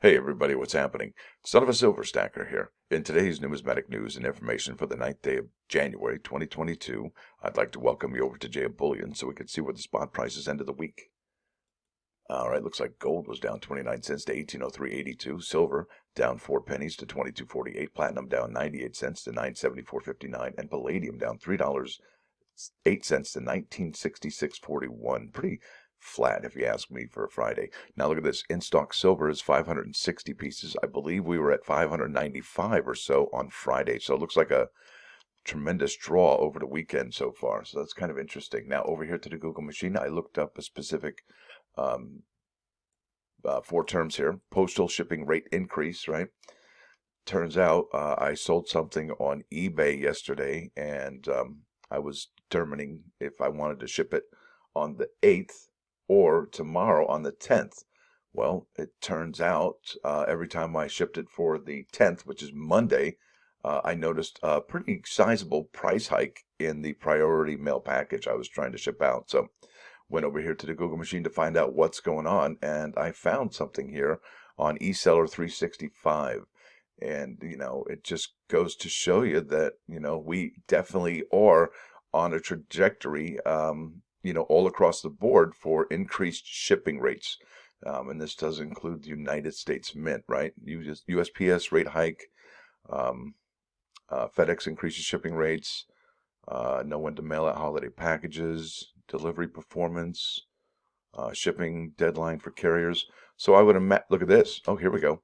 Hey everybody, what's happening? Son of a silver stacker here. In today's numismatic news and information for the 9th day of January 2022, I'd like to welcome you over to JM Bullion so we can see what the spot prices end of the week. All right, looks like gold was down 29 cents to 1803.82, silver down 4 pennies to 22.48, platinum down 98 cents to 974.59, and palladium down $3.08 to 1966.41. Pretty flat if you ask me for a Friday. Now look at this. In stock silver is 560 pieces. I believe we were at 595 or so on Friday. So it looks like a tremendous draw over the weekend so far. So that's kind of interesting. Now over here to the Google machine, I looked up a specific four terms here. Postal shipping rate increase, right? Turns out I sold something on eBay yesterday, and I was determining if I wanted to ship it on the 8th or tomorrow on the 10th. Well, it turns out every time I shipped it for the 10th, which is Monday, I noticed a pretty sizable price hike in the priority mail package I was trying to ship out. So went over here to the Google machine to find out what's going on, and I found something here on eSeller 365. And, it just goes to show you that, we definitely are on a trajectory, all across the board for increased shipping rates. And this does include the United States Mint, right? USPS rate hike, FedEx increases shipping rates, know when to mail out holiday packages, delivery performance, shipping deadline for carriers. So I would look at this. Oh, here we go.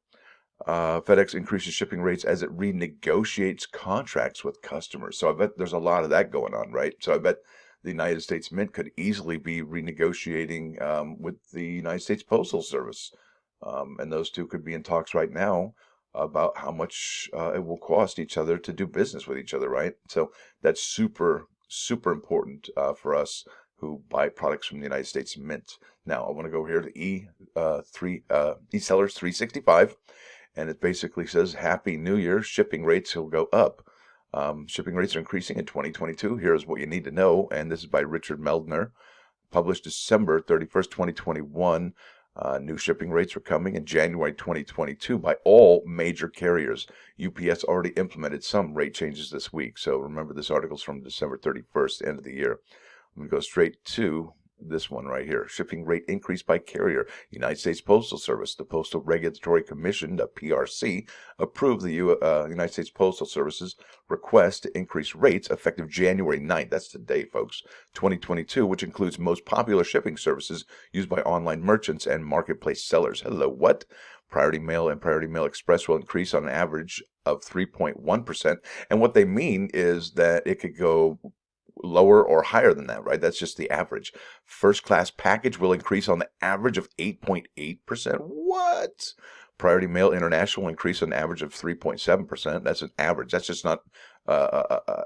FedEx increases shipping rates as it renegotiates contracts with customers. So I bet there's a lot of that going on, right? So I bet the United States Mint could easily be renegotiating with the United States Postal Service. And those two could be in talks right now about how much it will cost each other to do business with each other, right? So that's super, super important for us who buy products from the United States Mint. Now I want to go here to eSellers 365. And it basically says, Happy New Year, shipping rates will go up. Shipping rates are increasing in 2022. Here's what you need to know. And this is by Richard Meldner, published December 31st, 2021. New shipping rates are coming in January 2022 by all major carriers. UPS already implemented some rate changes this week. So remember, this article's from December 31st, end of the year. I'm going to go straight to this one right here. Shipping rate increase by carrier. United States Postal Service. The Postal Regulatory Commission, the PRC, approved the United States Postal Service's request to increase rates effective January 9th. That's today, folks. 2022, which includes most popular shipping services used by online merchants and marketplace sellers. Hello, what? Priority Mail and Priority Mail Express will increase on an average of 3.1%. And what they mean is that it could go lower or higher than that, right? That's just the average. First class package will increase on the average of 8.8%. What? Priority Mail International will increase on an average of 3.7%. That's an average. That's just not a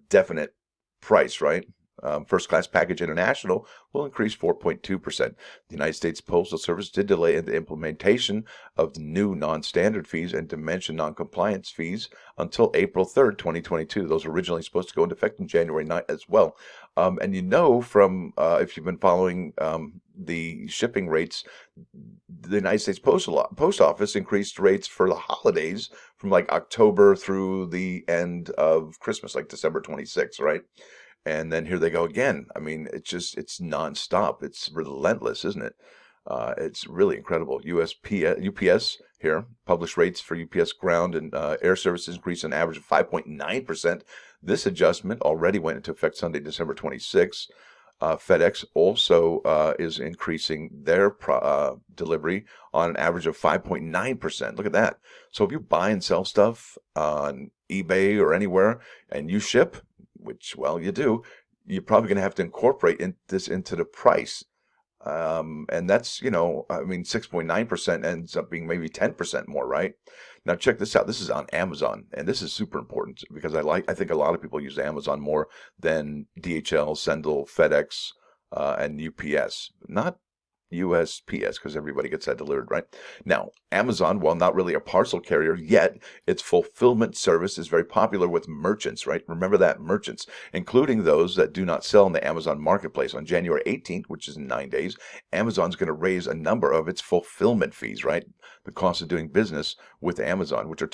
definite price, right? First class package international will increase 4.2%. The United States Postal Service did delay the implementation of the new non-standard fees and dimension non-compliance fees until April 3rd, 2022. Those were originally supposed to go into effect on January 9th as well. And from, if you've been following the shipping rates, the United States Post Office increased rates for the holidays from like October through the end of Christmas, like December 26th, right? And then here they go again. I mean, it's nonstop. It's relentless, isn't it? It's really incredible. UPS here published rates for UPS ground and air services increased an average of 5.9%. This adjustment already went into effect Sunday, December 26th. FedEx also is increasing their delivery on an average of 5.9%. Look at that. So if you buy and sell stuff on eBay or anywhere and you ship, which, well, you do, you're probably going to have to incorporate this into the price. And that's, 6.9% ends up being maybe 10% more, right? Now check this out. This is on Amazon, and this is super important because I think a lot of people use Amazon more than DHL, Sendle, FedEx, and UPS. Not USPS, because everybody gets that delivered, right? Now, Amazon, while not really a parcel carrier yet, its fulfillment service is very popular with merchants, right? Remember that, merchants, including those that do not sell in the Amazon marketplace. On January 18th, which is in 9 days, Amazon's going to raise a number of its fulfillment fees, right? The cost of doing business with Amazon, which are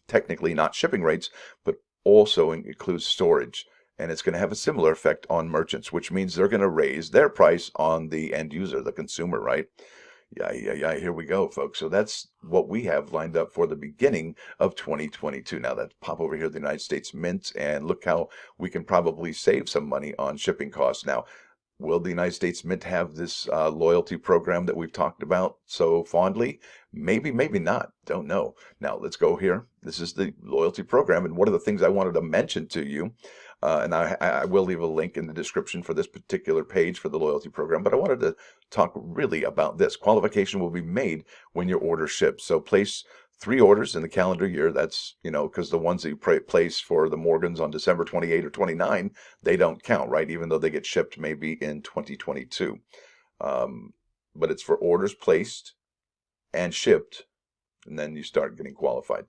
technically not shipping rates, but also includes storage. And it's going to have a similar effect on merchants, which means they're going to raise their price on the end user, the consumer, right? Yeah. Here we go, folks. So that's what we have lined up for the beginning of 2022. Now, let's pop over here to the United States Mint and look how we can probably save some money on shipping costs. Now, will the United States Mint have this loyalty program that we've talked about so fondly? Maybe, maybe not. Don't know. Now, let's go here. This is the loyalty program. And one of the things I wanted to mention to you, and I will leave a link in the description for this particular page for the loyalty program, but I wanted to talk really about this. Qualification will be made when your order ships. So place 3 orders in the calendar year. That's, because the ones that you place for the Morgans on December 28 or 29, they don't count, right? Even though they get shipped maybe in 2022. But it's for orders placed and shipped, and then you start getting qualified.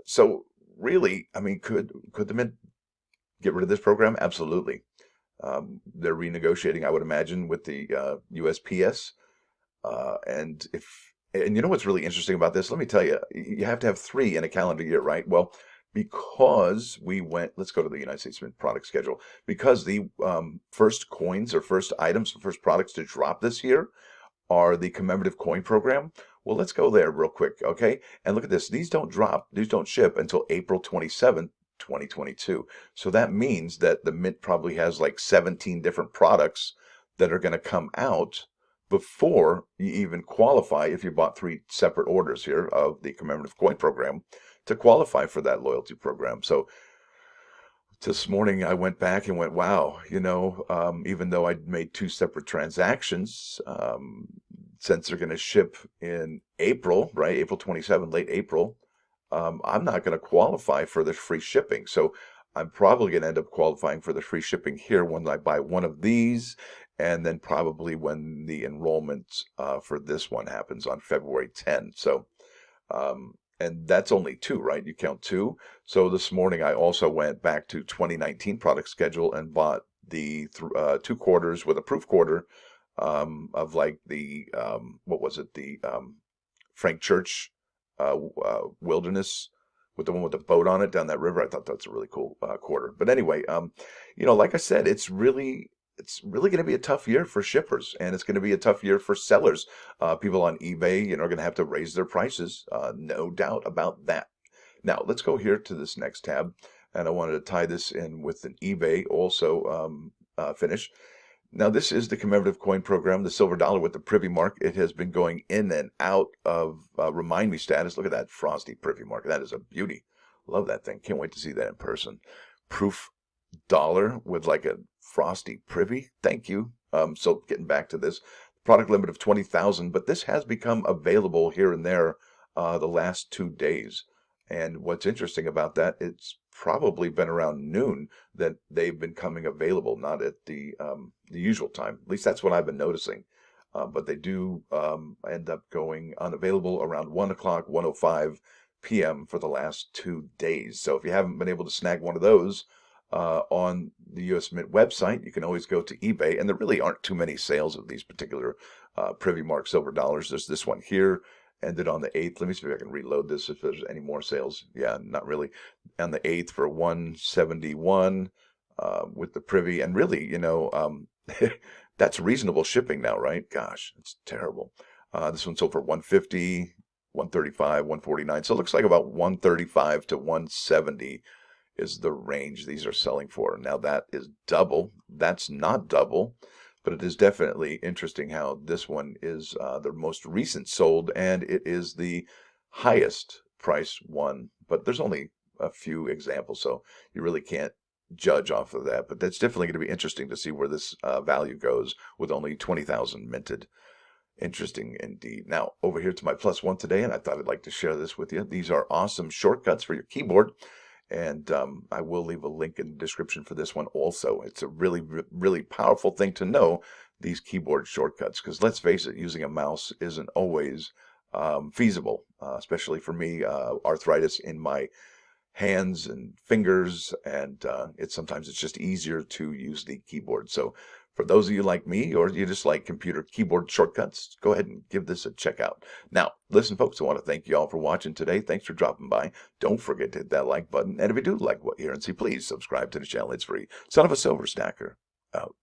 So really, I mean, could the Mint get rid of this program? Absolutely. They're renegotiating, I would imagine, with the USPS. And you know what's really interesting about this? Let me tell you, you have to have 3 in a calendar year, right? Well, because let's go to the United States Mint product schedule, because the first coins or first items, first products to drop this year are the commemorative coin program. Well, let's go there real quick, okay? And look at this. These don't ship until April 27th, 2022. So that means that the Mint probably has like 17 different products that are going to come out before you even qualify, if you bought 3 separate orders here of the commemorative coin program, to qualify for that loyalty program. So this morning I went back and went, wow, even though I'd made 2 separate transactions, since they're going to ship in April, right? April 27, late April, I'm not going to qualify for the free shipping. So I'm probably going to end up qualifying for the free shipping here when I buy one of these, and then probably when the enrollment for this one happens on February 10. So, and that's only 2, right? You count 2. So this morning I also went back to 2019 product schedule and bought the 2 quarters with a proof quarter of like the, what was it? The Frank Church Wilderness, with the one with the boat on it down that river. I thought that's a really cool quarter. But anyway, like I said, it's really going to be a tough year for shippers, and it's going to be a tough year for sellers. People on eBay, are going to have to raise their prices. No doubt about that. Now, let's go here to this next tab, and I wanted to tie this in with an eBay also finish. Now, this is the commemorative coin program, the silver dollar with the privy mark. It has been going in and out of remind me status. Look at that frosty privy mark. That is a beauty. Love that thing. Can't wait to see that in person. Proof dollar with like a frosty privy. Thank you. So getting back to this, product limit of 20,000, but this has become available here and there the last 2 days. And what's interesting about that, it's probably been around noon that they've been coming available, not at the usual time. At least that's what I've been noticing. But they do end up going unavailable around 1 o'clock, 1:05 p.m. for the last 2 days. So if you haven't been able to snag one of those on the US Mint website, you can always go to eBay. And there really aren't too many sales of these particular privy mark silver dollars. There's this one here, ended on the 8th. Let me see if I can reload this if there's any more sales. Yeah, not really. On the 8th for 171 with the privy. And really, that's reasonable shipping now, right? Gosh, it's terrible. This one sold for 150, 135, 149. So it looks like about 135 to 170 is the range these are selling for. Now that is double. That's not double, but it is definitely interesting how this one is the most recent sold, and it is the highest price one. But there's only a few examples, so you really can't judge off of that. But that's definitely going to be interesting to see where this value goes with only 20,000 minted. Interesting indeed. Now, over here to my +1 today, and I thought I'd like to share this with you. These are awesome shortcuts for your keyboard. And I will leave a link in the description for this one also. It's a really, really powerful thing to know these keyboard shortcuts, because let's face it, using a mouse isn't always feasible, especially for me, arthritis in my hands and fingers, and sometimes it's just easier to use the keyboard. So for those of you like me, or you just like computer keyboard shortcuts, go ahead and give this a check out. Now, listen, folks, I want to thank you all for watching today. Thanks for dropping by. Don't forget to hit that like button. And if you do like what you hear and see, please subscribe to the channel. It's free. Son of a Silver Stacker, out.